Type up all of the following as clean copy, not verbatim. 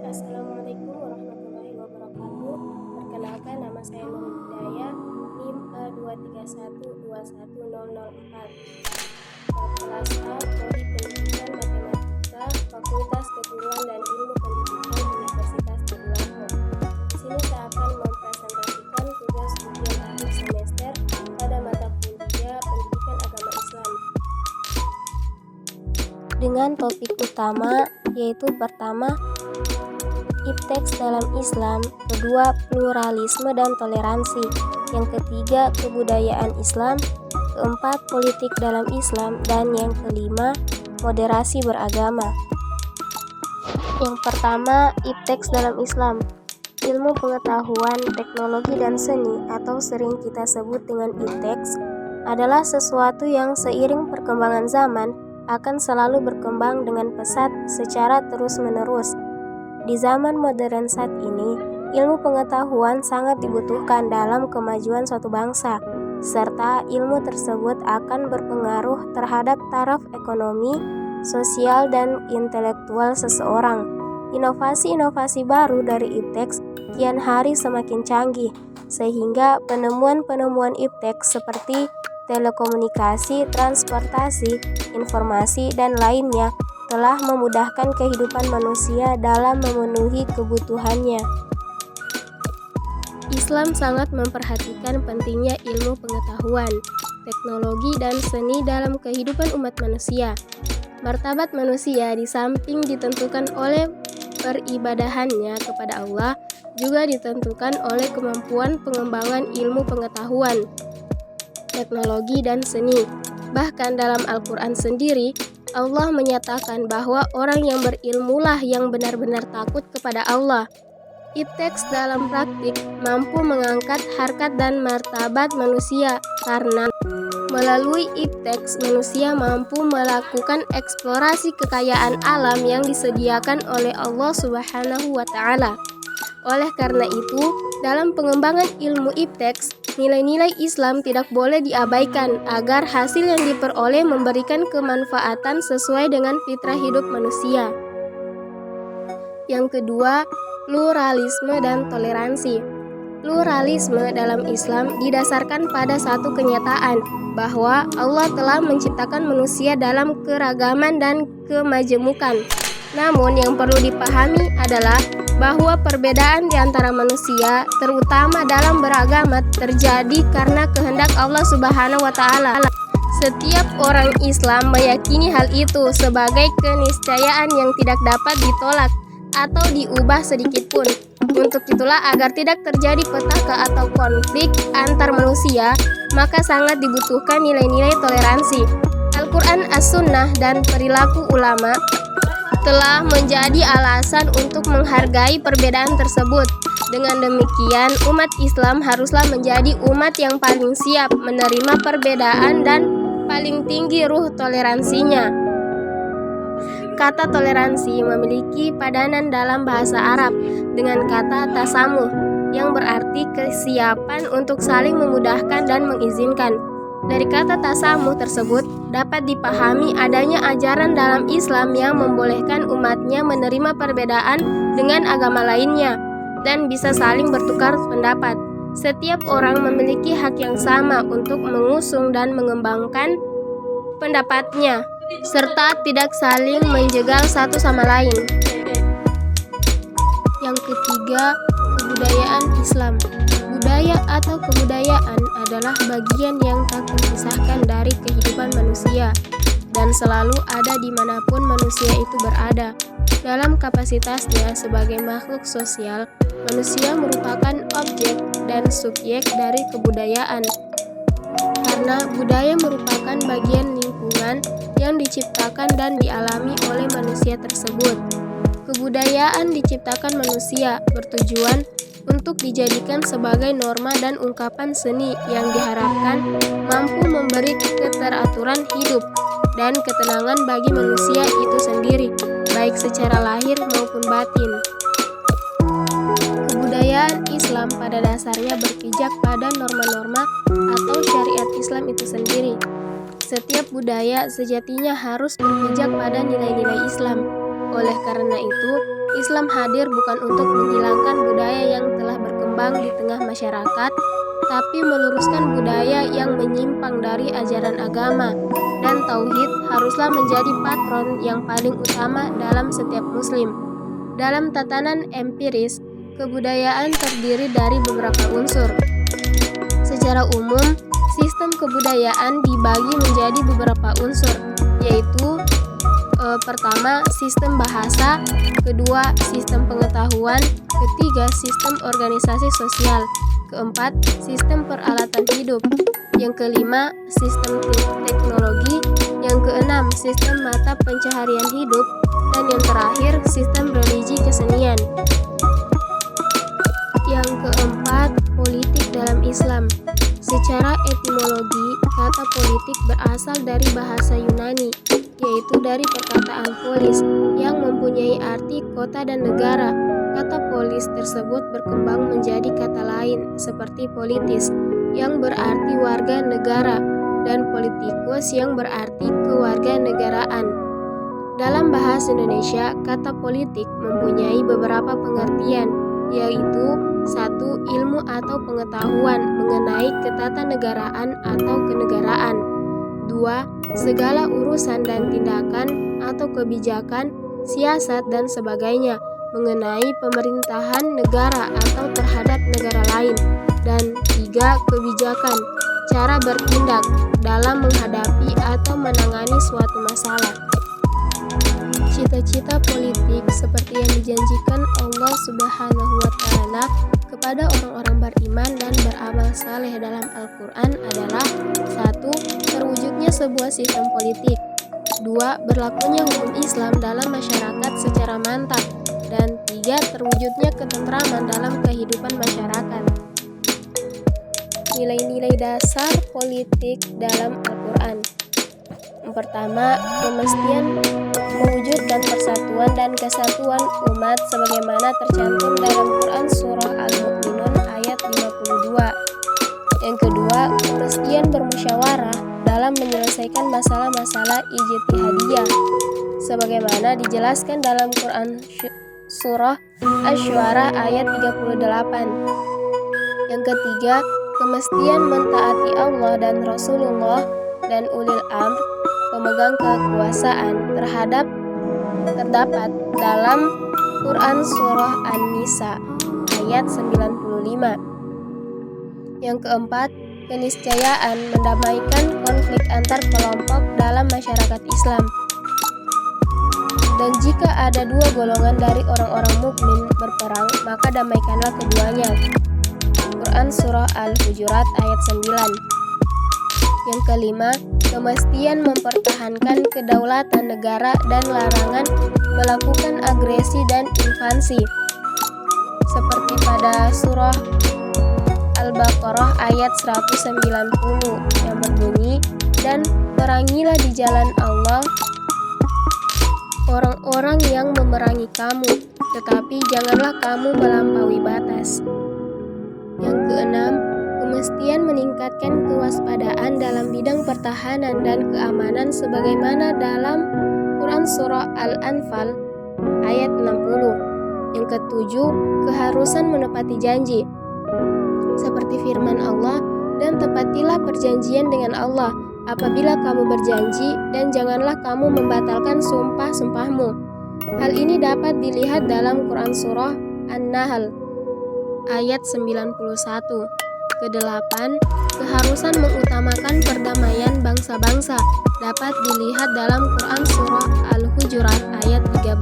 Assalamualaikum warahmatullahi wabarakatuh. Perkenalkan, nama saya Nurul Hidayah, NIM A231210004. Kelas A, Prodi Pendidikan Matematika, Fakultas Keguruan dan Ilmu Pendidikan Universitas Tadulako. Di sini saya akan mempresentasikan tugas ujian akhir semester pada mata kuliah Pendidikan Agama Islam. Dengan topik utama yaitu pertama, ipteks dalam Islam, kedua pluralisme dan toleransi, yang ketiga kebudayaan Islam, keempat politik dalam Islam, dan yang kelima moderasi beragama. Yang pertama, ipteks dalam Islam, ilmu pengetahuan, teknologi dan seni atau sering kita sebut dengan ipteks adalah sesuatu yang seiring perkembangan zaman akan selalu berkembang dengan pesat secara terus-menerus. Di zaman modern saat ini, ilmu pengetahuan sangat dibutuhkan dalam kemajuan suatu bangsa, serta ilmu tersebut akan berpengaruh terhadap taraf ekonomi, sosial, dan intelektual seseorang. Inovasi-inovasi baru dari ipteks kian hari semakin canggih, sehingga penemuan-penemuan ipteks seperti telekomunikasi, transportasi, informasi, dan lainnya telah memudahkan kehidupan manusia dalam memenuhi kebutuhannya. Islam sangat memperhatikan pentingnya ilmu pengetahuan, teknologi, dan seni dalam kehidupan umat manusia. Martabat manusia di samping ditentukan oleh peribadahannya kepada Allah, juga ditentukan oleh kemampuan pengembangan ilmu pengetahuan, teknologi, dan seni. Bahkan dalam Al-Quran sendiri, Allah menyatakan bahwa orang yang berilmulah yang benar-benar takut kepada Allah. Ipteks dalam praktik mampu mengangkat harkat dan martabat manusia karena melalui ipteks manusia mampu melakukan eksplorasi kekayaan alam yang disediakan oleh Allah Subhanahu wa Ta'ala. Oleh karena itu, dalam pengembangan ilmu ipteks, nilai-nilai Islam tidak boleh diabaikan agar hasil yang diperoleh memberikan kemanfaatan sesuai dengan fitrah hidup manusia. Yang kedua, pluralisme dan toleransi. Pluralisme dalam Islam didasarkan pada satu kenyataan bahwa Allah telah menciptakan manusia dalam keragaman dan kemajemukan. Namun yang perlu dipahami adalah bahwa perbedaan di antara manusia, terutama dalam beragama, terjadi karena kehendak Allah Subhanahu wa Ta'ala. Setiap orang Islam meyakini hal itu sebagai keniscayaan yang tidak dapat ditolak atau diubah sedikitpun. Untuk itulah, agar tidak terjadi petaka atau konflik antar manusia, maka sangat dibutuhkan nilai-nilai toleransi. Al-Quran, As-Sunnah, dan perilaku ulama telah menjadi alasan untuk menghargai perbedaan tersebut. Dengan demikian, umat Islam haruslah menjadi umat yang paling siap menerima perbedaan dan paling tinggi ruh toleransinya. Kata toleransi memiliki padanan dalam bahasa Arab dengan kata tasamuh, yang berarti kesiapan untuk saling memudahkan dan mengizinkan. Dari kata tasamuh tersebut dapat dipahami adanya ajaran dalam Islam yang membolehkan umatnya menerima perbedaan dengan agama lainnya dan bisa saling bertukar pendapat. Setiap orang memiliki hak yang sama untuk mengusung dan mengembangkan pendapatnya, serta tidak saling menjegal satu sama lain. Yang ketiga, kebudayaan Islam. Budaya atau kebudayaan adalah bagian yang tak terpisahkan dari kehidupan manusia dan selalu ada dimanapun manusia itu berada. Dalam kapasitasnya sebagai makhluk sosial, manusia merupakan objek dan subjek dari kebudayaan. Karena budaya merupakan bagian lingkungan yang diciptakan dan dialami oleh manusia tersebut. Kebudayaan diciptakan manusia bertujuan untuk dijadikan sebagai norma dan ungkapan seni yang diharapkan mampu memberi keteraturan hidup dan ketenangan bagi manusia itu sendiri, baik secara lahir maupun batin. Kebudayaan Islam pada dasarnya berpijak pada norma-norma atau syariat Islam itu sendiri. Setiap budaya sejatinya harus berpijak pada nilai-nilai Islam. Oleh karena itu, Islam hadir bukan untuk menghilangkan budaya yang telah berkembang di tengah masyarakat, tapi meluruskan budaya yang menyimpang dari ajaran agama, dan tauhid haruslah menjadi patron yang paling utama dalam setiap muslim. Dalam tatanan empiris, kebudayaan terdiri dari beberapa unsur. Secara umum, sistem kebudayaan dibagi menjadi beberapa unsur, yaitu pertama, sistem bahasa, kedua, sistem pengetahuan, ketiga, sistem organisasi sosial, keempat, sistem peralatan hidup, yang kelima, sistem teknologi, yang keenam, sistem mata pencaharian hidup, dan yang terakhir, sistem religi kesenian. Yang keempat, politik dalam Islam. Secara etimologi, kata politik berasal dari bahasa Yunani, yaitu dari perkataan polis yang mempunyai arti kota dan negara. Kata polis tersebut berkembang menjadi kata lain seperti politis yang berarti warga negara dan politikus yang berarti kewarganegaraan. Dalam bahasa Indonesia, kata politik mempunyai beberapa pengertian, yaitu 1. Ilmu atau pengetahuan mengenai ketatanegaraan atau kenegaraan. 2. Segala urusan dan tindakan atau kebijakan, siasat dan sebagainya mengenai pemerintahan negara atau terhadap negara lain. Dan 3. Kebijakan, cara bertindak dalam menghadapi atau menangani suatu masalah. Cita-cita politik seperti yang dijanjikan Allah Subhanahu wa Ta'ala kepada orang-orang beriman dan beramal saleh dalam Al-Quran adalah 1. Terwujudnya sebuah sistem politik, 2. Berlakunya hukum Islam dalam masyarakat secara mantap, dan 3. Terwujudnya ketentraman dalam kehidupan masyarakat. Nilai-nilai dasar politik dalam Al-Quran. Yang pertama, kemestian mewujudkan persatuan dan kesatuan umat sebagaimana tercantum dalam Quran Surah Al-Mu'minun ayat 52. Yang kedua, kemestian bermusyawarah dalam menyelesaikan masalah-masalah ijtihadiyah sebagaimana dijelaskan dalam Quran Surah Asy-Syu'ara ayat 38. Yang ketiga, kemestian mentaati Allah dan Rasulullah dan ulil amr pemegang kekuasaan terdapat dalam Quran Surah An-Nisa ayat 95. Yang keempat, keniscayaan mendamaikan konflik antar kelompok dalam masyarakat Islam. Dan jika ada dua golongan dari orang-orang mukmin berperang, maka damaikanlah keduanya. Quran Surah Al-Hujurat ayat 9. Yang kelima, kemestian mempertahankan kedaulatan negara dan larangan melakukan agresi dan invasi. Seperti pada surah Al-Baqarah ayat 190 yang berbunyi, dan perangilah di jalan Allah orang-orang yang memerangi kamu, tetapi janganlah kamu melampaui batas. Yang keenam, kemestian meningkatkan kewaspadaan dalam bidang pertahanan dan keamanan sebagaimana dalam Quran Surah Al-Anfal ayat 60. Yang ketujuh, keharusan menepati janji seperti firman Allah, dan tepatilah perjanjian dengan Allah apabila kamu berjanji, dan janganlah kamu membatalkan sumpah-sumpahmu. Hal ini dapat dilihat dalam Quran Surah An-Nahl ayat 91. Kedelapan, keharusan mengutamakan perdamaian bangsa-bangsa dapat dilihat dalam Quran Surah Al-Hujurat ayat 13.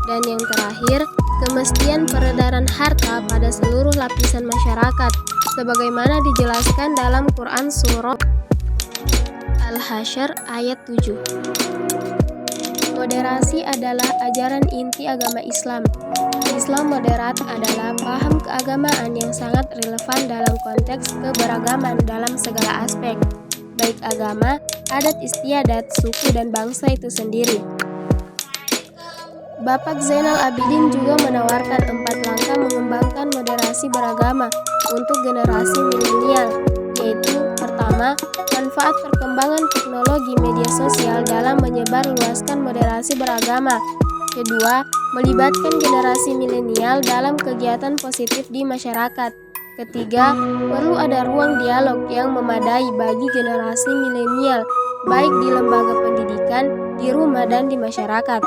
Dan yang terakhir, kemestian peredaran harta pada seluruh lapisan masyarakat sebagaimana dijelaskan dalam Quran Surah Al-Hasyr ayat 7. Moderasi adalah ajaran inti agama Islam. Islam moderat adalah paham keagamaan yang sangat relevan dalam konteks keberagaman dalam segala aspek, baik agama, adat istiadat, suku, dan bangsa itu sendiri. Bapak Zainal Abidin juga menawarkan 4 langkah mengembangkan moderasi beragama untuk generasi milenial, yaitu pertama, manfaat perkembangan teknologi media sosial dalam menyebarluaskan moderasi beragama. Kedua, melibatkan generasi milenial dalam kegiatan positif di masyarakat. Ketiga, perlu ada ruang dialog yang memadai bagi generasi milenial, baik di lembaga pendidikan, di rumah, dan di masyarakat.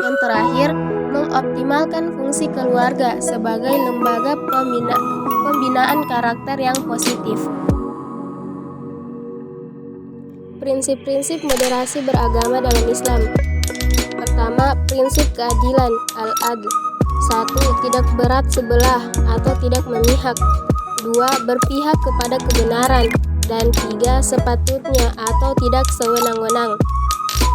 Yang terakhir, mengoptimalkan fungsi keluarga sebagai lembaga pembinaan karakter yang positif. Prinsip-prinsip moderasi beragama dalam Islam. Pertama, prinsip keadilan al-adl. 1. Tidak berat sebelah atau tidak memihak. 2. Berpihak kepada kebenaran. Dan 3. Sepatutnya atau tidak sewenang-wenang.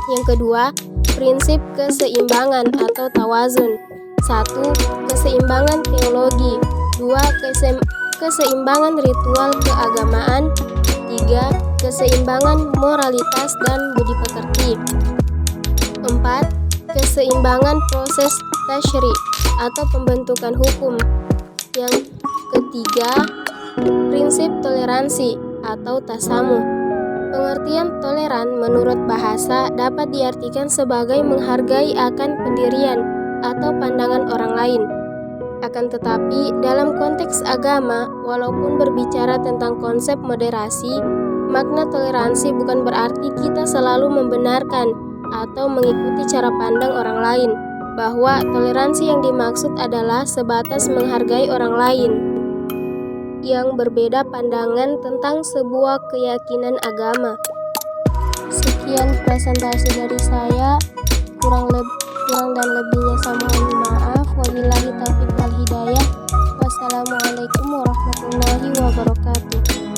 Yang kedua, prinsip keseimbangan atau tawazun. 1. Keseimbangan teologi. 2. Keseimbangan ritual keagamaan. 3. Keseimbangan moralitas dan budi pekerti. 4. Keseimbangan proses tasyri' atau pembentukan hukum. Yang ketiga, prinsip toleransi atau tasamuh. Pengertian toleran menurut bahasa dapat diartikan sebagai menghargai akan pendirian atau pandangan orang lain. Akan tetapi, dalam konteks agama, walaupun berbicara tentang konsep moderasi, makna toleransi bukan berarti kita selalu membenarkan atau mengikuti cara pandang orang lain, bahwa toleransi yang dimaksud adalah sebatas menghargai orang lain yang berbeda pandangan tentang sebuah keyakinan agama. Sekian presentasi dari saya, kurang dan lebihnya saya mohon maaf. Wabillahi taufiq wal hidayah. Wassalamualaikum warahmatullahi wabarakatuh.